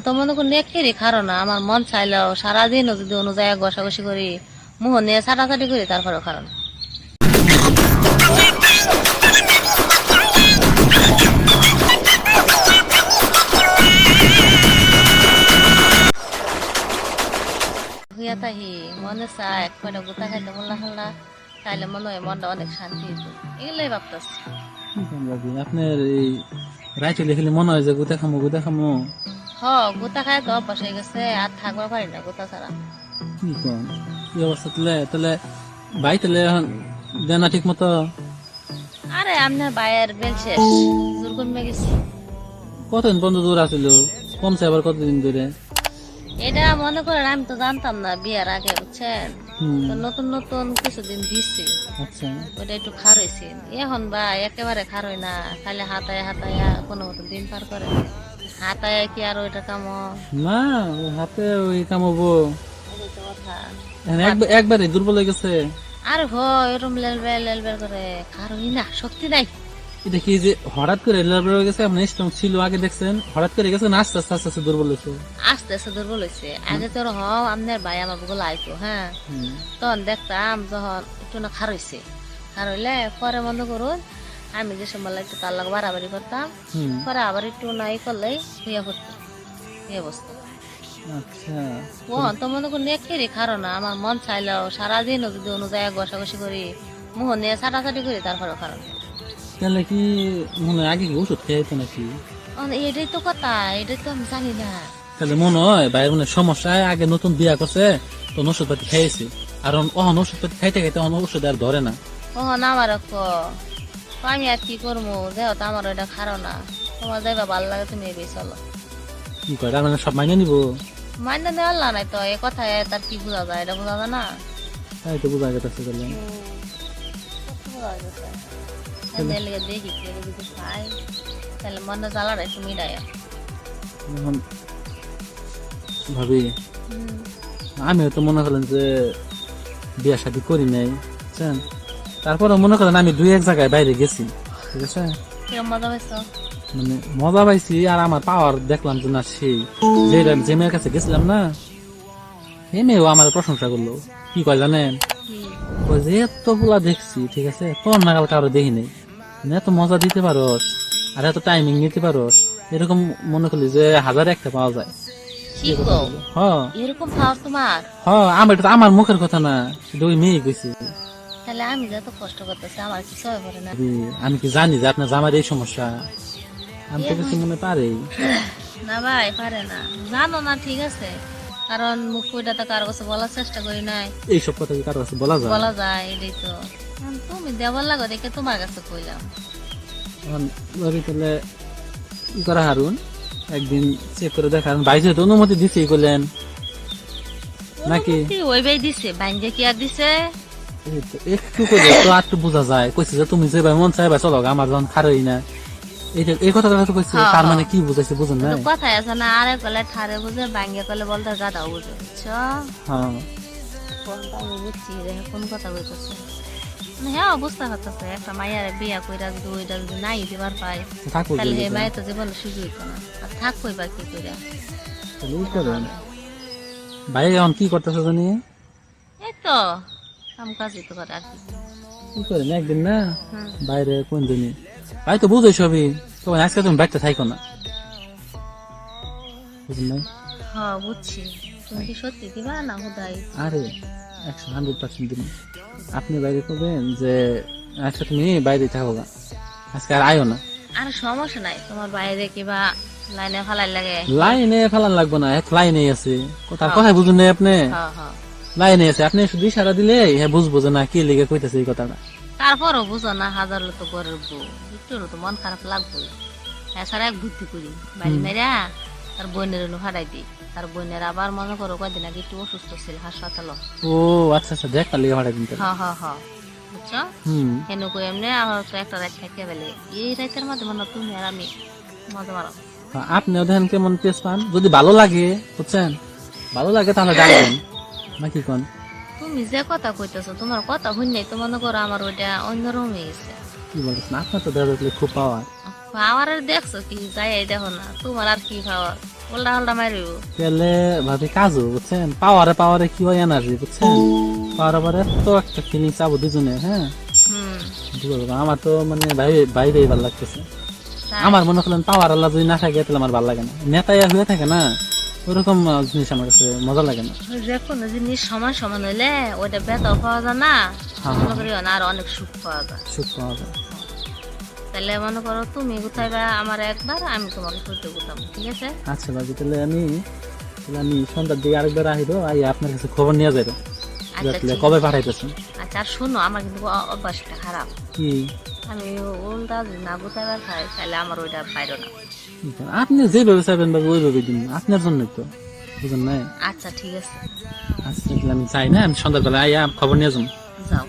তো মনে করি নেকেরই কারণ আমার মন চাইলেও সারাদিন যদি অনুযায়ী ঘষাঘষি করি মুহ নিয়ে ছাটাছাটি করি তারপরেও কারণ হইয়া তাহি মনে চায় এক কয়টা গোতা খাইতে মোল্লা খাল্লা খাইলে মনে হয় মনটা অনেক শান্তি হইতো এগুলোই ভাবতেছি। আপনার এই রাইতে লিখলে মনে হয় যে গুতা খামো গোতা খাই তো অভ্যাস হয়ে গেছে আর থাকবার পারি না গোতা ছাড়া। কি কম কি অবস্থা তাহলে ভাই তাহলে এখন দেয় না ঠিক মতো? আরে আপনার বাইয়ের বেল শেষ জোর কমে গেছে। কতদিন পর্যন্ত দূর আছিল কমছে আবার কতদিন ধরে? এটা মনে করেন আমি তো জানতাম না বিয়ার আগে বুঝছেন, হুম, তো নতুন নতুন কিছুদিন দিচ্ছে আচ্ছা ওটা একটু খার হয়েছে। এখন বা একেবারে খার হয় না, খালি হাতায় হাতায় কোনো মতো দিন পার করে। হাতায় কি আর ওইটা কামো না হাতে ওই কামাবো এটাই তো কথা। একবারে দুর্বল হয়ে গেছে। আর এরম লেলবেল লেলবেল করে খার হই না, শক্তি নাই। এটা কি যে হঠাৎ করে লেবার হয়ে গেছে? আপনি স্ট্রং ছিল আগে দেখছেন, হঠাৎ করে গেছে না আস্তে আস্তে আস্তে আস্তে দুর্বল হয়েছে? আস্তে আস্তে দুর্বল হয়েছে। আগে তো আপনার ভাই আমার বগুলো আইতো, হ্যাঁ হুম, তখন দেখতাম যখন একটু না খার হইছে, খার হইলে পরে মনে করুন আমি যে সময় একটু তার লাগে বাড়াবাড়ি করতাম, হুম, পরে আবার একটু নাই করলেই হইয়া পড়তো এই অবস্থা। আচ্ছা ওহন তো মনে করুন একেরই কারণ আমার মন চাইলেও সারাদিন যদি অনুযায়ী ঘষাঘষি করি মুহ নিয়ে ছাটাছাটি করি তারপরেও কারণ তাহলে কি মনে হয় আগে কি ওষুধ খেয়ে যেত নাকি? এটাই তো কথা, এটাই তো আমি জানি না। তাহলে মনে হয় ভাইয়ের মনে সমস্যায় আগে নতুন বিয়া করছে তো ওষুধ পাতি খাইছে, আর অহন ওষুধ পাতি খাইতে খাইতে অহন ওষুধ আর ধরে না। ওহন আমার আমি আর কি করবো, দেহ তো আমার ওইটা খারো না, তোমার যাইবা ভালো লাগে তুমি এই চলো। কি করে তার মানে সব মাইনে নিবো? মাইনে দেওয়ার নাই তো এ কথায় তার কি বোঝা যায়, এটা বোঝা যায় না। তাই তো বোঝা গেছে তাহলে। দেখি কেউ যদি খাই তাহলে মনে জ্বালাটা একটু মিটাই। এখন ভাবি আমিও তো মনে করেন যে বিয়া শাদী করি নাই বুঝছেন, তারপরে মনে করেন আমি দুই এক জায়গায় বাইরে গেছি, ঠিক আছে, কিরম মজা পাইছ? মানে মজা পাইছি আর আমার পাওয়ার দেখলাম যে না সেই যে মেয়ের কাছে গেছিলাম না এই মেয়েও আমার প্রশংসা করলো। কি কয় জানেন? কি ওই যে এত গুলা দেখছি, ঠিক আছে, তোর নাগাল কারো দেখি নাই, মানে এত মজা দিতে পারোস আর এত টাইমিং নিতে পারোস, এরকম মনে করলি যে হাজার একটা পাওয়া যায়। কি কও? হ্যাঁ এরকম খাওয়া তোমার? হ্যাঁ, এটা তো আমার মুখের কথা না, এটা ওই মেয়ে কইছে। তাহলে আমি যত কষ্ট করতেছি আমার কিছু হয়ে পড়ে না? আমি কি জানি যে আপনার জামার এই সমস্যা? আমি তো কিছু মনে পারি না ভাই পারে না, জানো না, ঠিক আছে, কারণ মুখ ওইটা তো কারো কাছে বলার চেষ্টা করি নাই। এইসব কথা কি কারো কাছে বলা যায়? বলা যায় এটাই তো, এখন তুমি দেওয়ার লাগো দেখে তোমার কাছে কইলাম। এখন ভাবি তাহলে ই করা হারুন, একদিন চেক করে দেখান, ভাই যেহেতু অনুমতি দিচ্ছি করলেন নাকি? ওই ভাই দিছে বাইঙ্গে কি আর দিছে? এই তো একটু করে তো আর একটু বোঝা যায়, কইছে যে তুমি যে ভাই মন চাই ভাই চলো আমার যখন খারই না, এই কথাটা তো কইছে, তার মানে কি বুঝাইছে বুঝুন না? কথায় আছে না, আরে কলে ঠারে বুঝে বাইঙ্গে কলে বলতে গাদাও বুঝে, বুঝছো? হ্যাঁ কোনটা আমি বুঝছি রে, কোন কথা বলতেছে। হ্যাঁ অবস্থা হতেছে একটা মাইয়ার বিয়া কইরা যদি ওইটা যদি নাই দিবার পাই থাকবো তাহলে এই মায়ের তো জীবনে সুযোগ হইতো না, আর থাকবোই বা কি কইরা। ভাই এখন কি করতেছে জানি? এই তো কাম কাজই তো করে আর কি। কি করেন একদিন না হুম। বাইরে কোন দিনই ভাই তো বুঝোই সবই, তবে আজকে তুমি বাইকটা থাইকো না, বুঝলেন না? হ্যাঁ বুঝছি, তুমি কি সত্যি দিবা না হুদাই? আরে 100% দিন। আপনি বাইরে করবেন যে আজকে তুমি বাইরে থাকো না, আজকে আর আয়ো না। আর সমস্যা নাই, তোমার বাইরে কিবা লাইনে ফালাই লাগে? লাইনে ফেলান লাগবো না, এক লাইনে আছে, তার কথা বুঝুন নাই আপনি? হ্যাঁ হ্যাঁ, লাইনে আছে, আপনি শুধু ইশারা দিলে হ্যাঁ বুঝবো যে না কি লেগে কইতেছে এই কথাটা। তারপরও বুঝো না, হাজার তো ঘরের বউ, একটু তো মন খারাপ লাগবে। এছাড়া এক বুদ্ধি করি বাড়ি মেরা তার বোনের ফাটাই দিই, তার বোনের আবার মনে করো কয়দিন আগে একটু অসুস্থ ছিল হাসপাতাল। ও আচ্ছা আচ্ছা, দেখ লেগে ভাড়া দিন তাহলে। হ্যাঁ হ্যাঁ হ্যাঁ, বুঝছো? হুম, হেন কই এমনি আমার তো একটা রাত থাকে বেলে, এই রাতের মধ্যে মনে হয় তুমি আর আমি মজা মারো। আপনিও দেখেন কেমন টেস্ট পান, যদি ভালো লাগে বুঝছেন, ভালো লাগে তাহলে ডাকবেন নাকি কোন? তুমি যে কথা কইতেছো তোমার কথা শুনলেই তো মনে করো আমার ওইটা অন্যরকম হয়ে গেছে। কি বলছেন? আপনার তো দেখা যাচ্ছে খুব পাওয়ার। পাওয়ার দেখছো কি যাই দেখো না, তোমার আর কি পাওয়ার? উল্টা উল্টা মারিব। তাহলে ভাবি কাজও বুঝছেন, পাওয়ারে পাওয়ারে কি হয় এনার্জি বুঝছেন, পাওয়ারে পাওয়ারে তো একটা ফিলিংস পাবো দুজনে। হ্যাঁ হুম কি বলবো, আমার তো মানে ভাই ভাই ভাই ভালো লাগতেছে। তাই? আমার মনে করলেন পাওয়ার আল্লাহ যদি না থাকে তাহলে আমার ভালো লাগে না, নেতাইয়া হয়ে থাকে না ওরকম জিনিস আমার কাছে মজা লাগে না। যে কোনো জিনিস সমান সমান হইলে ওইটা বেতন পাওয়া যায় না, হ্যাঁ, মনে করি না আর অনেক সুখ পাওয়া যায়। সুখ পাওয়া যায়। তাহলে মনে করো তুমি গুতাইবা আমার একবার, আমি তোমাকে সহ্য গুতাম, ঠিক আছে? আচ্ছা ভাবি, তাহলে আমি সন্ধ্যার দিকে আরেকবার আহিব, আই আপনার কাছে খবর নিয়ে যাবো আচ্ছা তাহলে ঠিক কবে আছে। পাঠাইতেছেন। আচ্ছা আর শোনো, আমার কিন্তু অভ্যাসটা খারাপ। কি আমি উল্টা যদি না গুতাইবার খাই তাহলে আমার ওইটা পাইরো না। আপনি যেভাবে চাইবেন ভাবি ওইভাবে দিন, আপনার জন্যই তো, বুঝেন না। আচ্ছা ঠিক আছে, আচ্ছা তাহলে আমি চাই না, আমি সন্ধ্যাবেলা আইয়া খবর নিয়ে যাবো। যাও।